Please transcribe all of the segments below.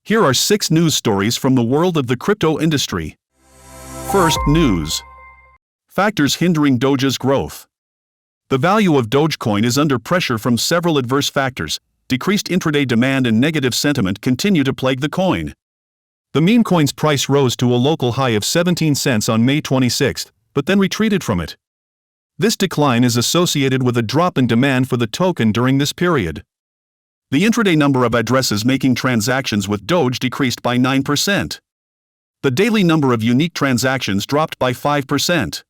Here are 6 news stories from the world of the crypto industry. First, news. Factors hindering Doge's growth. The value of Dogecoin is under pressure from several adverse factors. Decreased intraday demand and negative sentiment continue to plague the coin. The meme coin's price rose to a local high of 17 cents on May 26, but then retreated from it. This decline is associated with a drop in demand for the token during this period. The intraday number of addresses making transactions with Doge decreased by 9%. The daily number of unique transactions dropped by 5%.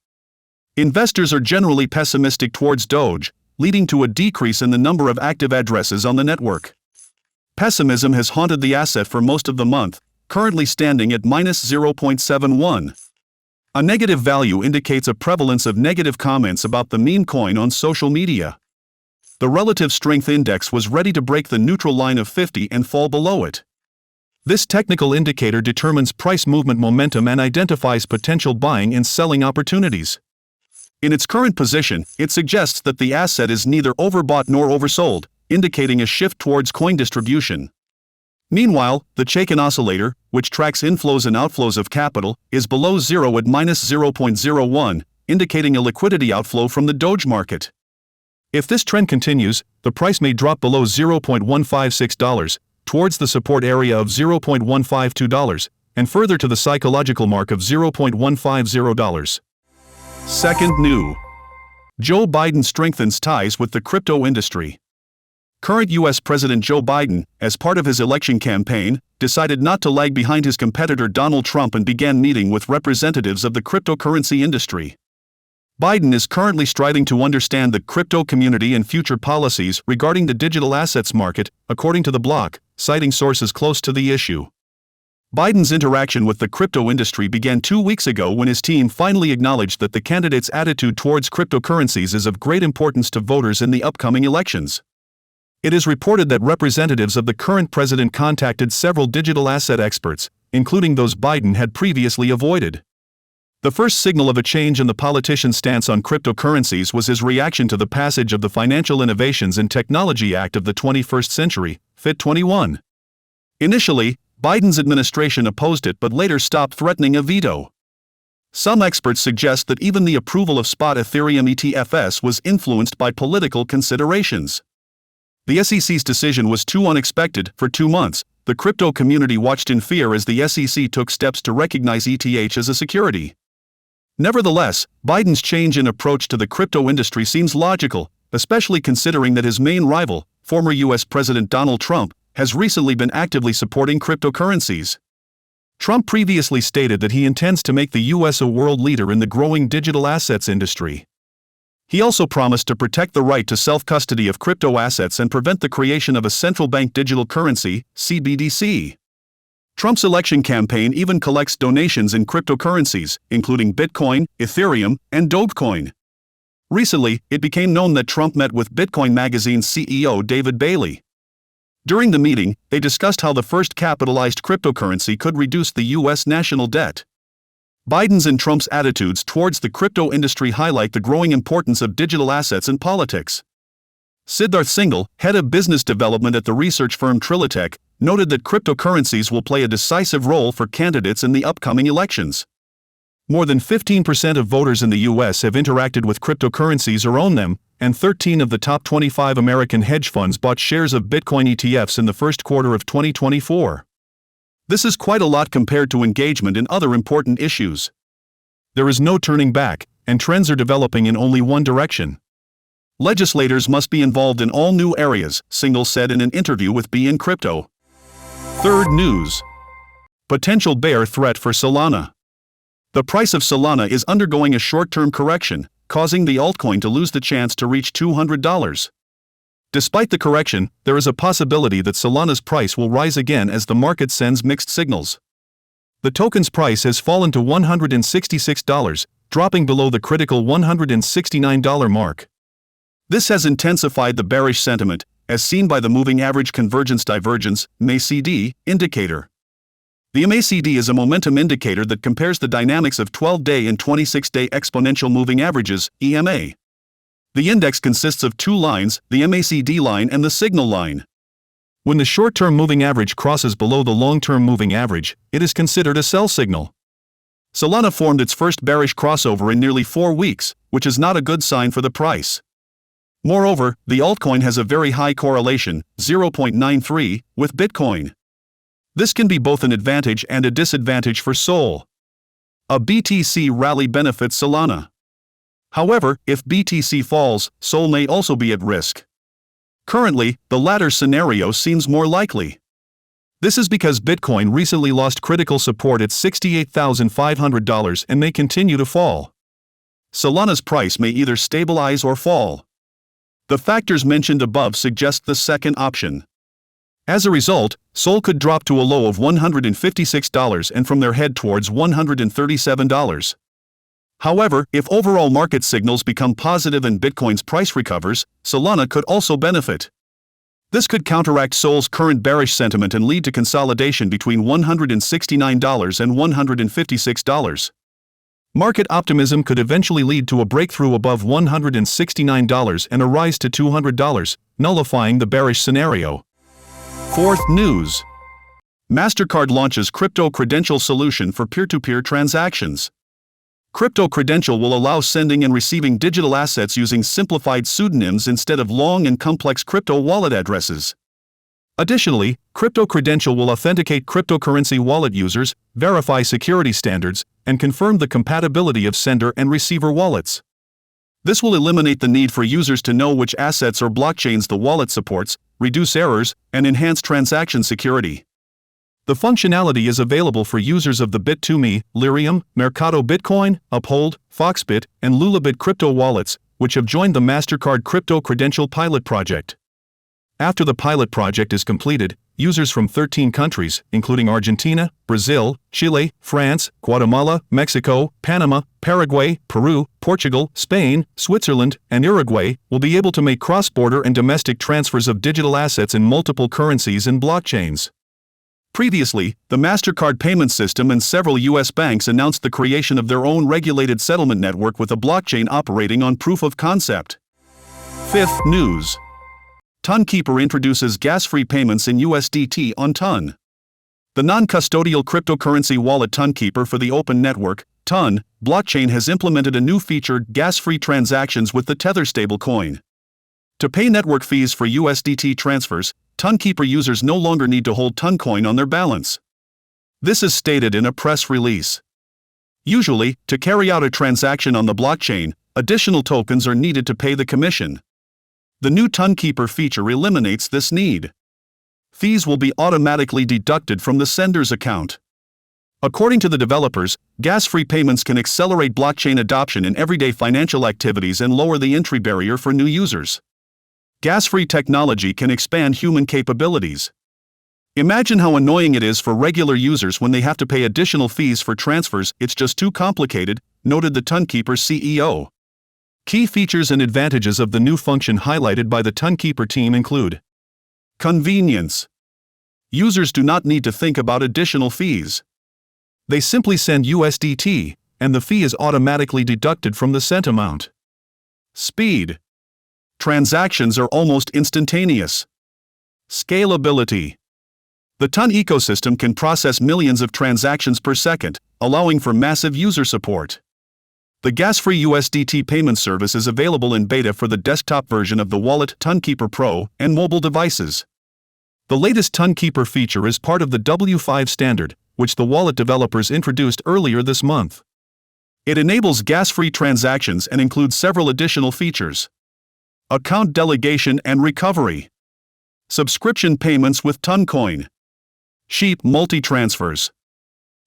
Investors are generally pessimistic towards Doge, leading to a decrease in the number of active addresses on the network. Pessimism has haunted the asset for most of the month, currently standing at -0.71. A negative value indicates a prevalence of negative comments about the meme coin on social media. The relative strength index was ready to break the neutral line of 50 and fall below it. This technical indicator determines price movement momentum and identifies potential buying and selling opportunities. In its current position, it suggests that the asset is neither overbought nor oversold, indicating a shift towards coin distribution. Meanwhile, the Chaikin oscillator, which tracks inflows and outflows of capital, is below zero at -0.01, indicating a liquidity outflow from the Doge market. If this trend continues, the price may drop below $0.156, towards the support area of $0.152, and further to the psychological mark of $0.150. Second, new. Joe Biden strengthens ties with the crypto industry. Current U.S. President Joe Biden, as part of his election campaign, decided not to lag behind his competitor Donald Trump and began meeting with representatives of the cryptocurrency industry. Biden is currently striving to understand the crypto community and future policies regarding the digital assets market, according to the block, citing sources close to the issue. Biden's interaction with the crypto industry began 2 weeks ago when his team finally acknowledged that the candidate's attitude towards cryptocurrencies is of great importance to voters in the upcoming elections. It is reported that representatives of the current president contacted several digital asset experts, including those Biden had previously avoided. The first signal of a change in the politician's stance on cryptocurrencies was his reaction to the passage of the Financial Innovations and Technology Act of the 21st Century, FIT21. Initially, Biden's administration opposed it but later stopped threatening a veto. Some experts suggest that even the approval of spot Ethereum ETFs was influenced by political considerations. The SEC's decision was too unexpected. For 2 months, the crypto community watched in fear as the SEC took steps to recognize ETH as a security. Nevertheless, Biden's change in approach to the crypto industry seems logical, especially considering that his main rival, former U.S. President Donald Trump, has recently been actively supporting cryptocurrencies. Trump previously stated that he intends to make the U.S. a world leader in the growing digital assets industry. He also promised to protect the right to self-custody of crypto assets and prevent the creation of a central bank digital currency, CBDC. Trump's election campaign even collects donations in cryptocurrencies, including Bitcoin, Ethereum, and Dogecoin. Recently, it became known that Trump met with Bitcoin Magazine's CEO David Bailey. During the meeting, they discussed how the first capitalized cryptocurrency could reduce the U.S. national debt. Biden's and Trump's attitudes towards the crypto industry highlight the growing importance of digital assets in politics. Siddharth Singhal, head of business development at the research firm Trilitech, noted that cryptocurrencies will play a decisive role for candidates in the upcoming elections. More than 15% of voters in the U.S. have interacted with cryptocurrencies or own them, and 13 of the top 25 American hedge funds bought shares of Bitcoin ETFs in the first quarter of 2024. This is quite a lot compared to engagement in other important issues. There is no turning back, and trends are developing in only one direction. Legislators must be involved in all new areas, Singhal said in an interview with BN Crypto. Third, news. Potential bear threat for Solana. The price of Solana is undergoing a short-term correction, causing the altcoin to lose the chance to reach $200. Despite the correction, there is a possibility that Solana's price will rise again as the market sends mixed signals. The token's price has fallen to $166, dropping below the critical $169 mark. This has intensified the bearish sentiment, as seen by the Moving Average Convergence Divergence (MACD) indicator. The MACD is a momentum indicator that compares the dynamics of 12-day and 26-day exponential moving averages (EMA). The index consists of 2 lines, the MACD line and the signal line. When the short-term moving average crosses below the long-term moving average, it is considered a sell signal. Solana formed its first bearish crossover in nearly 4 weeks, which is not a good sign for the price. Moreover, the altcoin has a very high correlation, 0.93, with Bitcoin. This can be both an advantage and a disadvantage for Sol. A BTC rally benefits Solana. However, if BTC falls, Sol may also be at risk. Currently, the latter scenario seems more likely. This is because Bitcoin recently lost critical support at $68,500 and may continue to fall. Solana's price may either stabilize or fall. The factors mentioned above suggest the second option. As a result, Sol could drop to a low of $156 and from there head towards $137. However, if overall market signals become positive and Bitcoin's price recovers, Solana could also benefit. This could counteract Sol's current bearish sentiment and lead to consolidation between $169 and $156. Market optimism could eventually lead to a breakthrough above $169 and a rise to $200, nullifying the bearish scenario. Fourth news. MasterCard launches crypto Credential solution for peer-to-peer transactions. Crypto Credential will allow sending and receiving digital assets using simplified pseudonyms instead of long and complex crypto wallet addresses. Additionally, Crypto Credential will authenticate cryptocurrency wallet users, verify security standards, and confirm the compatibility of sender and receiver wallets. This will eliminate the need for users to know which assets or blockchains the wallet supports, reduce errors, and enhance transaction security. The functionality is available for users of the Bit2Me, Lyrium, Mercado Bitcoin, Uphold, Foxbit, and Lulabit crypto wallets, which have joined the MasterCard Crypto Credential pilot project. After the pilot project is completed, users from 13 countries, including Argentina, Brazil, Chile, France, Guatemala, Mexico, Panama, Paraguay, Peru, Portugal, Spain, Switzerland, and Uruguay, will be able to make cross-border and domestic transfers of digital assets in multiple currencies and blockchains. Previously, the MasterCard payment system and several U.S. banks announced the creation of their own regulated settlement network with a blockchain operating on proof of concept. Fifth news. Tonkeeper introduces gas-free payments in USDT on Ton. The non-custodial cryptocurrency wallet Tonkeeper for the open network, Ton, blockchain has implemented a new feature, gas-free transactions with the Tether stablecoin. To pay network fees for USDT transfers, Tonkeeper users no longer need to hold Toncoin on their balance. This is stated in a press release. Usually, to carry out a transaction on the blockchain, additional tokens are needed to pay the commission. The new Tonkeeper feature eliminates this need. Fees will be automatically deducted from the sender's account. According to the developers, gas-free payments can accelerate blockchain adoption in everyday financial activities and lower the entry barrier for new users. Gas-free technology can expand human capabilities. Imagine how annoying it is for regular users when they have to pay additional fees for transfers. It's just too complicated, noted the Tonkeeper CEO. Key features and advantages of the new function highlighted by the Tonkeeper team include: convenience. Users do not need to think about additional fees. They simply send USDT, and the fee is automatically deducted from the sent amount. Speed. Transactions are almost instantaneous. Scalability. The Ton ecosystem can process millions of transactions per second, allowing for massive user support. The gas-free USDT payment service is available in beta for the desktop version of the wallet Tonkeeper Pro and mobile devices. The latest Tonkeeper feature is part of the W5 standard, which the wallet developers introduced earlier this month. It enables gas-free transactions and includes several additional features. Account delegation and recovery. Subscription payments with Toncoin. Sheep multi-transfers.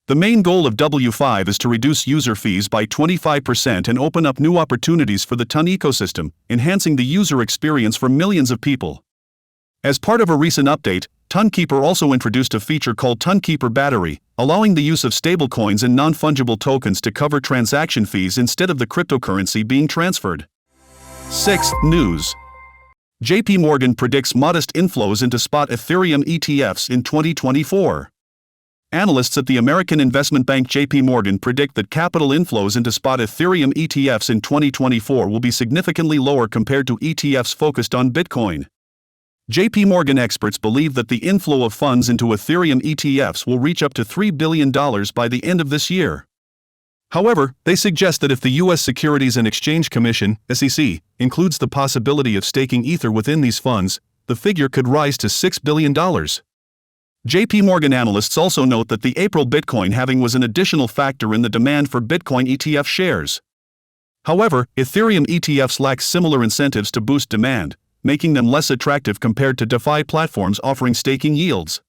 The main goal of W5 is to reduce user fees by 25% and open up new opportunities for the Ton ecosystem, enhancing the user experience for millions of people. As part of a recent update, Tonkeeper also introduced a feature called Tonkeeper Battery, allowing the use of stablecoins and non-fungible tokens to cover transaction fees instead of the cryptocurrency being transferred. Sixth news. JPMorgan predicts modest inflows into spot Ethereum ETFs in 2024. Analysts at the American investment bank JPMorgan predict that capital inflows into spot Ethereum ETFs in 2024 will be significantly lower compared to ETFs focused on Bitcoin. JPMorgan experts believe that the inflow of funds into Ethereum ETFs will reach up to $3 billion by the end of this year. However, they suggest that if the U.S. Securities and Exchange Commission (SEC) includes the possibility of staking Ether within these funds, the figure could rise to $6 billion. JPMorgan analysts also note that the April Bitcoin halving was an additional factor in the demand for Bitcoin ETF shares. However, Ethereum ETFs lack similar incentives to boost demand, making them less attractive compared to DeFi platforms offering staking yields.